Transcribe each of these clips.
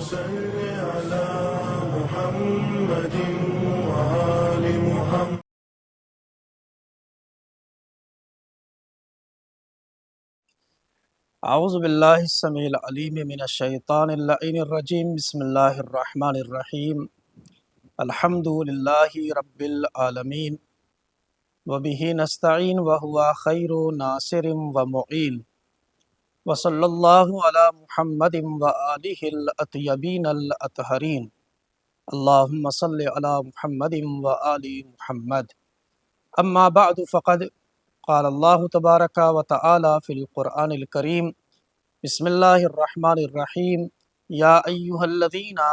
صل على محمد وآل محمد. اعوذ باللہ السمیع العلیم من الشیطان اللعین الرجیم. بسم اللہ الرحمن الرحیم. الحمد للہ رب العالمین وبہ نستعین وہو خیر ناصر ومعین وصلی اللہ علی محمد وآلہ الاطیبین الاطہرین. اللہم صل علی محمد وآل محمد. اما بعد فقد قال اللہ تبارک و تعالی فی القرآن الکریم. بسم اللہ الرحمن الرحیم. یا ایہا الذین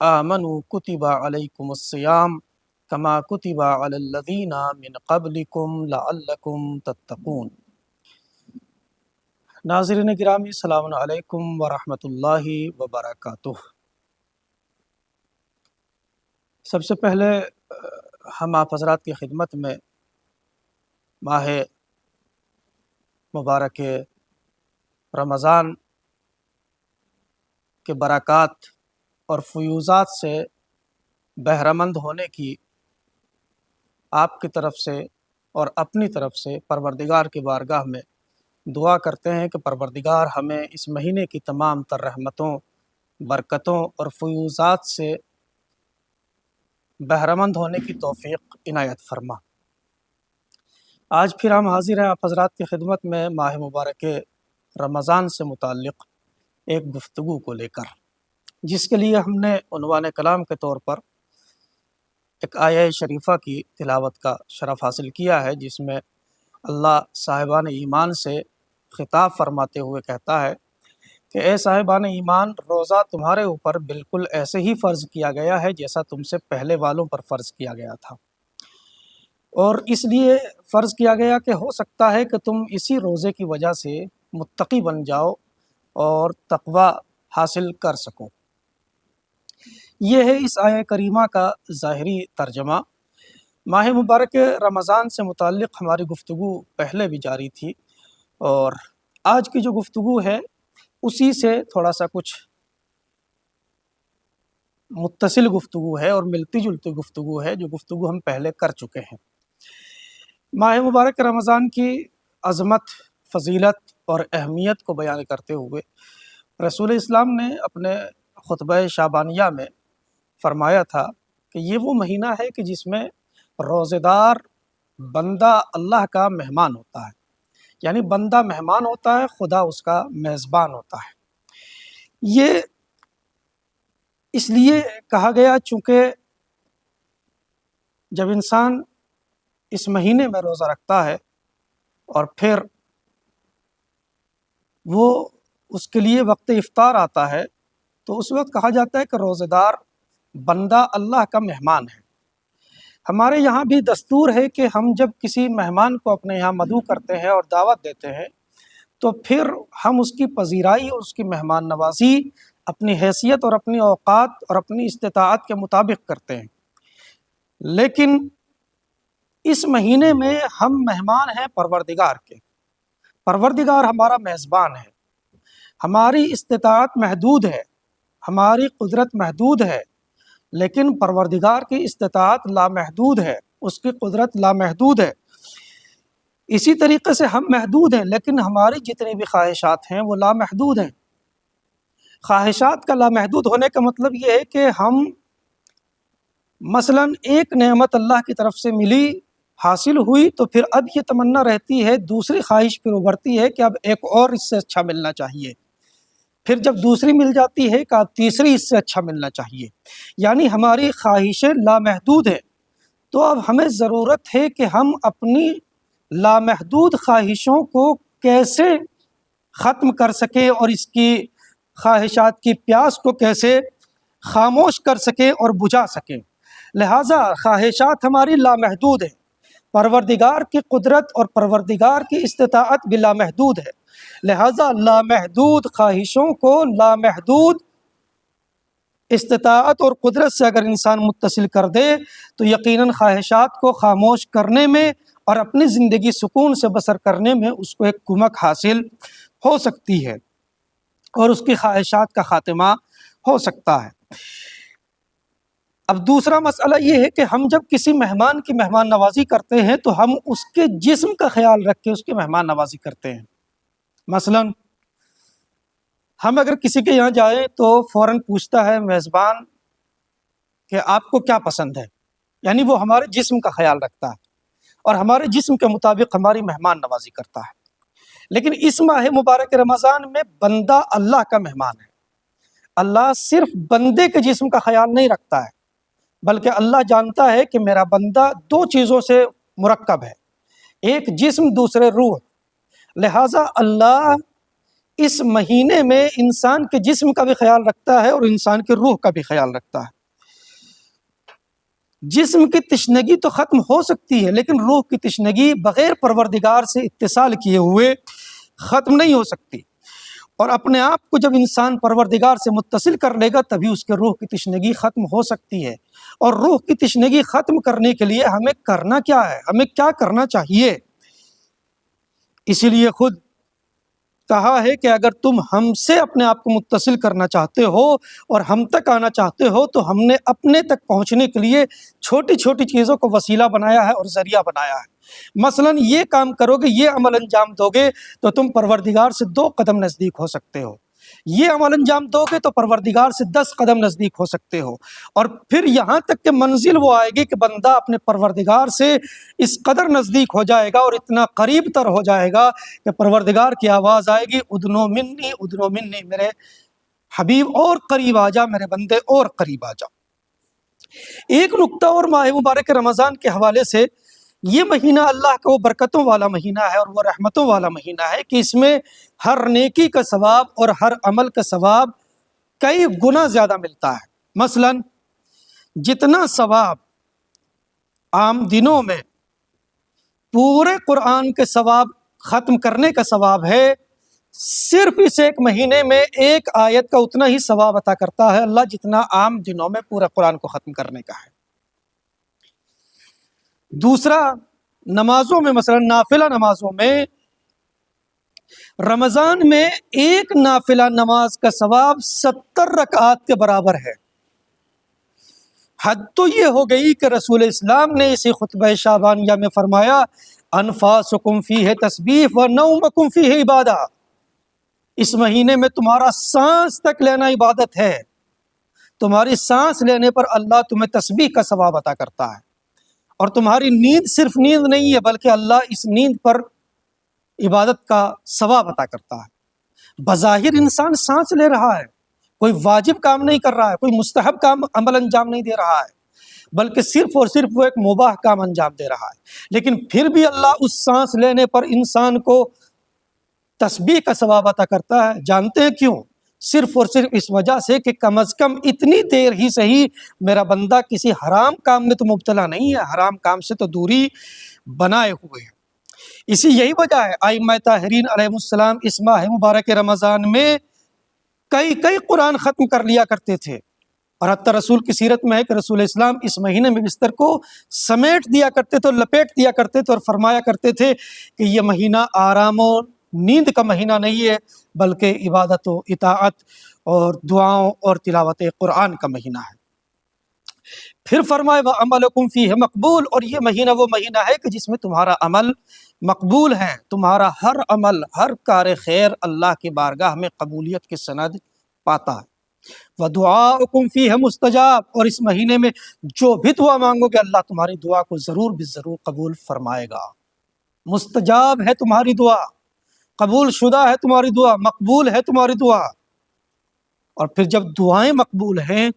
آمنوا کتب علیکم الصیام کما کتب علی الذین من قبلکم لعلکم تتقون. ناظرین گرامی، السلام علیکم ورحمۃ اللہ وبرکاتہ. سب سے پہلے ہم آپ حضرات کی خدمت میں ماہ مبارک رمضان کے برکات اور فیوزات سے بہرہ مند ہونے کی آپ کی طرف سے اور اپنی طرف سے پروردگار کی بارگاہ میں دعا کرتے ہیں کہ پروردگار ہمیں اس مہینے کی تمام تر رحمتوں، برکتوں اور فیوزات سے بہرہ مند ہونے کی توفیق عنایت فرما. آج پھر ہم حاضر ہیں آپ حضرات کی خدمت میں ماہ مبارک رمضان سے متعلق ایک گفتگو کو لے کر، جس کے لیے ہم نے عنوان کلام کے طور پر ایک آیہ شریفہ کی تلاوت کا شرف حاصل کیا ہے، جس میں اللہ صاحبان ایمان سے خطاب فرماتے ہوئے کہتا ہے کہ اے صاحبان ایمان، روزہ تمہارے اوپر بالکل ایسے ہی فرض کیا گیا ہے جیسا تم سے پہلے والوں پر فرض کیا گیا تھا، اور اس لیے فرض کیا گیا کہ ہو سکتا ہے کہ تم اسی روزے کی وجہ سے متقی بن جاؤ اور تقوی حاصل کر سکو. یہ ہے اس آیہ کریمہ کا ظاہری ترجمہ. ماہ مبارک رمضان سے متعلق ہماری گفتگو پہلے بھی جاری تھی، اور آج کی جو گفتگو ہے اسی سے تھوڑا سا کچھ متصل گفتگو ہے اور ملتی جلتی گفتگو ہے، جو گفتگو ہم پہلے کر چکے ہیں. ماہ مبارک رمضان کی عظمت، فضیلت اور اہمیت کو بیان کرتے ہوئے رسول اسلام نے اپنے خطبہ شعبانیہ میں فرمایا تھا کہ یہ وہ مہینہ ہے کہ جس میں روزہ دار بندہ اللہ کا مہمان ہوتا ہے، یعنی بندہ مہمان ہوتا ہے، خدا اس کا میزبان ہوتا ہے. یہ اس لیے کہا گیا چونکہ جب انسان اس مہینے میں روزہ رکھتا ہے اور پھر وہ اس کے لیے وقت افطار آتا ہے تو اس وقت کہا جاتا ہے کہ روزہ دار بندہ اللہ کا مہمان ہے. ہمارے یہاں بھی دستور ہے کہ ہم جب کسی مہمان کو اپنے یہاں مدعو کرتے ہیں اور دعوت دیتے ہیں تو پھر ہم اس کی پذیرائی اور اس کی مہمان نوازی اپنی حیثیت اور اپنی اوقات اور اپنی استطاعت کے مطابق کرتے ہیں. لیکن اس مہینے میں ہم مہمان ہیں پروردگار کے. پروردگار ہمارا میزبان ہے. ہماری استطاعت محدود ہے، ہماری قدرت محدود ہے، لیکن پروردگار کی استطاعت لامحدود ہے، اس کی قدرت لامحدود ہے. اسی طریقے سے ہم محدود ہیں، لیکن ہماری جتنی بھی خواہشات ہیں وہ لامحدود ہیں. خواہشات کا لامحدود ہونے کا مطلب یہ ہے کہ ہم مثلا ایک نعمت اللہ کی طرف سے ملی، حاصل ہوئی، تو پھر اب یہ تمنا رہتی ہے، دوسری خواہش پھر ابھرتی ہے کہ اب ایک اور اس سے اچھا ملنا چاہیے. پھر جب دوسری مل جاتی ہے کہ اب تیسری اس سے اچھا ملنا چاہیے. یعنی ہماری خواہشیں لامحدود ہیں. تو اب ہمیں ضرورت ہے کہ ہم اپنی لامحدود خواہشوں کو کیسے ختم کر سکیں اور اس کی خواہشات کی پیاس کو کیسے خاموش کر سکیں اور بجھا سکیں. لہٰذا خواہشات ہماری لامحدود ہیں، پروردگار کی قدرت اور پروردگار کی استطاعت بھی لامحدود ہے. لہٰذا لامحدود خواہشوں کو لامحدود استطاعت اور قدرت سے اگر انسان متصل کر دے تو یقیناً خواہشات کو خاموش کرنے میں اور اپنی زندگی سکون سے بسر کرنے میں اس کو ایک کمک حاصل ہو سکتی ہے اور اس کی خواہشات کا خاتمہ ہو سکتا ہے۔ اب دوسرا مسئلہ یہ ہے کہ ہم جب کسی مہمان کی مہمان نوازی کرتے ہیں تو ہم اس کے جسم کا خیال رکھ کے اس کی مہمان نوازی کرتے ہیں۔ مثلا ہم اگر کسی کے یہاں جائیں تو فوراً پوچھتا ہے میزبان کہ آپ کو کیا پسند ہے، یعنی وہ ہمارے جسم کا خیال رکھتا ہے اور ہمارے جسم کے مطابق ہماری مہمان نوازی کرتا ہے۔ لیکن اس ماہ مبارک رمضان میں بندہ اللہ کا مہمان ہے۔ اللہ صرف بندے کے جسم کا خیال نہیں رکھتا ہے، بلکہ اللہ جانتا ہے کہ میرا بندہ دو چیزوں سے مرکب ہے، ایک جسم دوسرے روح، لہٰذا اللہ اس مہینے میں انسان کے جسم کا بھی خیال رکھتا ہے اور انسان کی روح کا بھی خیال رکھتا ہے۔ جسم کی تشنگی تو ختم ہو سکتی ہے، لیکن روح کی تشنگی بغیر پروردگار سے اتصال کیے ہوئے ختم نہیں ہو سکتی، اور اپنے آپ کو جب انسان پروردگار سے متصل کر لے گا تبھی اس کے روح کی تشنگی ختم ہو سکتی ہے۔ اور روح کی تشنگی ختم کرنے کے لیے ہمیں کرنا کیا ہے، ہمیں کیا کرنا چاہیے؟ اسی لیے خود کہا ہے کہ اگر تم ہم سے اپنے آپ کو متصل کرنا چاہتے ہو اور ہم تک آنا چاہتے ہو تو ہم نے اپنے تک پہنچنے کے لیے چھوٹی چھوٹی چیزوں کو وسیلہ بنایا ہے اور ذریعہ بنایا ہے۔ مثلا یہ کام کرو گے، یہ عمل انجام دو گے تو تم پروردگار سے 2 قدم نزدیک ہو سکتے ہو، یہ عمل انجام دو گے تو پروردگار سے 10 قدم نزدیک ہو سکتے ہو، اور پھر یہاں تک کہ منزل وہ آئے گی کہ بندہ اپنے پروردگار سے اس قدر نزدیک ہو جائے گا اور اتنا قریب تر ہو جائے گا کہ پروردگار کی آواز آئے گی، ادنو منی، میرے حبیب اور قریب آ جا، میرے بندے اور قریب آ جا۔ ایک نقطہ اور ماہ مبارک رمضان کے حوالے سے، یہ مہینہ اللہ کا وہ برکتوں والا مہینہ ہے اور وہ رحمتوں والا مہینہ ہے کہ اس میں ہر نیکی کا ثواب اور ہر عمل کا ثواب کئی گنا زیادہ ملتا ہے۔ مثلا جتنا ثواب عام دنوں میں پورے قرآن کے ثواب ختم کرنے کا ثواب ہے، صرف اس ایک مہینے میں ایک آیت کا اتنا ہی ثواب عطا کرتا ہے اللہ جتنا عام دنوں میں پورے قرآن کو ختم کرنے کا ہے۔ دوسرا، نمازوں میں، مثلا نافلہ نمازوں میں، رمضان میں ایک نافلہ نماز کا ثواب 70 رکعات کے برابر ہے۔ حد تو یہ ہو گئی کہ رسول اسلام نے اسی خطبہ شعبانیہ میں فرمایا، انفاسکم فیہ تسبیح و نومکم فیہ عبادہ، اس مہینے میں تمہارا سانس تک لینا عبادت ہے، تمہاری سانس لینے پر اللہ تمہیں تسبیح کا ثواب عطا کرتا ہے، اور تمہاری نیند صرف نیند نہیں ہے بلکہ اللہ اس نیند پر عبادت کا ثواب عطا کرتا ہے۔ بظاہر انسان سانس لے رہا ہے، کوئی واجب کام نہیں کر رہا ہے، کوئی مستحب کام عمل انجام نہیں دے رہا ہے، بلکہ صرف اور صرف وہ ایک مباح کام انجام دے رہا ہے، لیکن پھر بھی اللہ اس سانس لینے پر انسان کو تسبیح کا ثواب عطا کرتا ہے۔ جانتے ہیں کیوں؟ صرف اور صرف اس وجہ سے کہ کم از کم اتنی دیر ہی صحیح میرا بندہ کسی حرام کام میں تو مبتلا نہیں ہے، حرام کام سے تو دوری بنائے ہوئے ہے۔ یہی وجہ ہے ائمہ طاہرین علیہ السلام اس ماہ مبارک رمضان میں کئی قرآن ختم کر لیا کرتے تھے، اور حتیٰ رسول کی سیرت میں ہے کہ رسول اسلام اس مہینے میں بستر کو سمیٹ دیا کرتے تھے اور لپیٹ دیا کرتے تھے اور فرمایا کرتے تھے کہ یہ مہینہ آرام و نیند کا مہینہ نہیں ہے بلکہ عبادت و اطاعت اور دعاؤں اور تلاوت قرآن کا مہینہ ہے۔ پھر فرمائے وَعَمَلُكُمْ فِيهِ مقبول، اور یہ مہینہ وہ مہینہ ہے کہ جس میں تمہارا عمل مقبول ہے، تمہارا ہر عمل، ہر کار خیر اللہ کی بارگاہ میں قبولیت کی سند پاتا ہے۔ وَدُعَاؤُكُمْ فِيهِ مُسْتَجَاب، اور اس مہینے میں جو بھی دعا مانگو گے اللہ تمہاری دعا کو ضرور ضرور قبول فرمائے گا۔ مستجاب ہے تمہاری دعا، قبول شدہ ہے تمہاری دعا، مقبول ہے تمہاری دعا۔ اور پھر جب دعائیں مقبول ہیں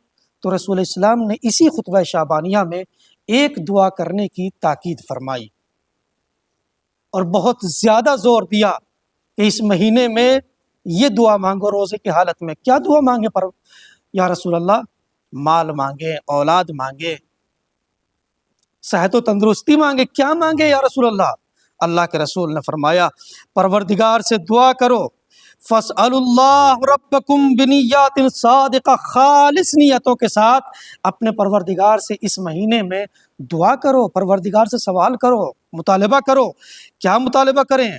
تو رسول اسلام نے اسی خطبہ شعبانیہ میں ایک دعا کرنے کی تاکید فرمائی اور بہت زیادہ زور دیا کہ اس مہینے میں یہ دعا مانگو روزے کی حالت میں۔ کیا دعا مانگے پر یا رسول اللہ؟ مال مانگے، اولاد مانگے، صحت و تندرستی مانگے، کیا مانگے یا رسول اللہ؟ اللہ کے رسول نے فرمایا پروردگار سے دعا کرو، فَاسْأَلُوا اللَّهَ رَبَّكُمْ بِنِيَّاتٍ صَادِقَةٍ، خالص نیتوں کے ساتھ اپنے پروردگار سے اس مہینے میں دعا کرو، پروردگار سے سوال کرو، مطالبہ کرو۔ کیا مطالبہ کریں؟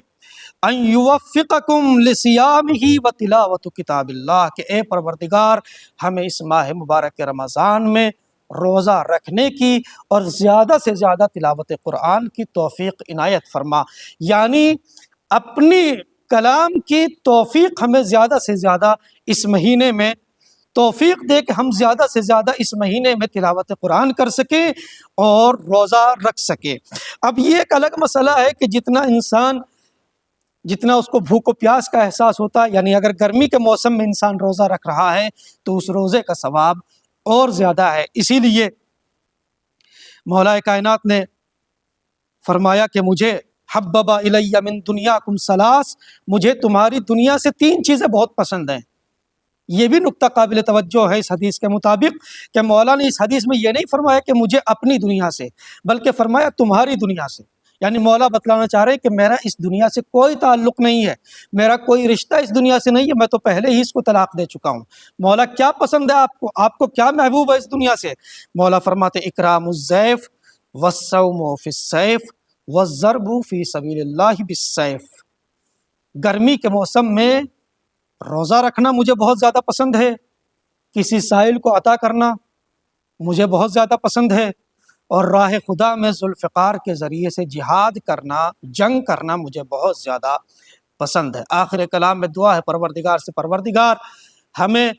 ان یوفقکم لصیامہ و تلاوت کتاب اللہ، کہ اے پروردگار ہمیں اس ماہ مبارک رمضان میں روزہ رکھنے کی اور زیادہ سے زیادہ تلاوت قرآن کی توفیق عنایت فرما، یعنی اپنی کلام کی توفیق ہمیں زیادہ سے زیادہ اس مہینے میں توفیق دے کہ ہم زیادہ سے زیادہ اس مہینے میں تلاوت قرآن کر سکیں اور روزہ رکھ سکیں۔ اب یہ ایک الگ مسئلہ ہے کہ جتنا اس کو بھوک و پیاس کا احساس ہوتا ہے، یعنی اگر گرمی کے موسم میں انسان روزہ رکھ رہا ہے تو اس روزے کا ثواب اور زیادہ ہے۔ اسی لیے مولا کائنات نے فرمایا کہ مجھے حبب الی من دنیاکم ثلاث، مجھے تمہاری دنیا سے 3 چیزیں بہت پسند ہیں۔ یہ بھی نقطہ قابل توجہ ہے اس حدیث کے مطابق کہ مولا نے اس حدیث میں یہ نہیں فرمایا کہ مجھے اپنی دنیا سے، بلکہ فرمایا تمہاری دنیا سے، یعنی مولا بتلانا چاہ رہے ہیں کہ میرا اس دنیا سے کوئی تعلق نہیں ہے، میرا کوئی رشتہ اس دنیا سے نہیں ہے، میں تو پہلے ہی اس کو طلاق دے چکا ہوں۔ مولا کیا پسند ہے آپ کو کیا محبوب ہے اس دنیا سے؟ مولا فرماتے اکرام الضیف والصوم فی الصیف والضرب فی سبیل اللہ بالسیف، گرمی کے موسم میں روزہ رکھنا مجھے بہت زیادہ پسند ہے، کسی سائل کو عطا کرنا مجھے بہت زیادہ پسند ہے، اور راہ خدا میں ذوالفقار کے ذریعے سے جہاد کرنا، جنگ کرنا مجھے بہت زیادہ پسند ہے۔ آخر کلام میں دعا ہے پروردگار سے، پروردگار ہمیں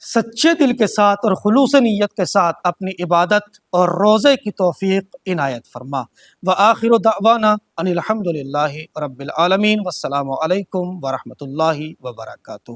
سچے دل کے ساتھ اور خلوص نیت کے ساتھ اپنی عبادت اور روزے کی توفیق عنایت فرما۔ وآخر دعوانا ان الحمد للہ رب العالمین، والسلام علیکم ورحمۃ اللہ وبرکاتہ۔